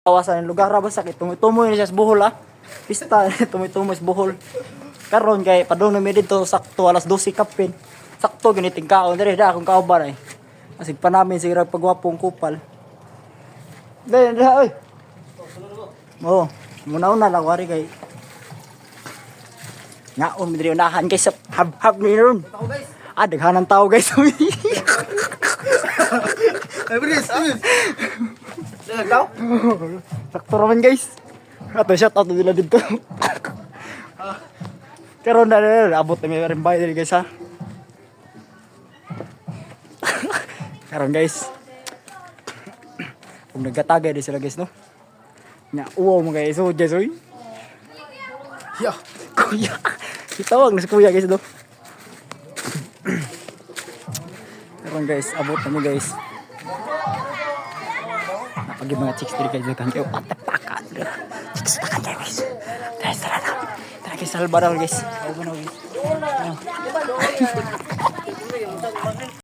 Kawasan ng lugar ba sakit tumutumoy na siya sa buhol ah. Pista tumutumoy sa buhol. Karon kay padung mi dito sakto alas 12 kapin. Sakto giniting kaon diri da akong kauban ay. Asig pa namin siguro pagwapong kupal. Dai oy. Oh, muna-una lang wari kay. Ngaon mi diri unahan kay sa hab ni ron. Ah, daghanan tao guys. Ay, bilis, ayun. Nagdaw? Sakto raman guys. Ato shout out nila dito. Karon na abot na may rin bayad diri guys ha. Karon guys. Kung nagkatagay din sila guys no. Nya uwaw mo guys so just oy. Yeah. Kuya. Itawag na si kuya guys no. Karon guys abot na mo guys. Napagi mga chicks diri guys kan kayo patapaka. Chicks takan guys. Tara na. Tara guys salbaral guys. Ano guys.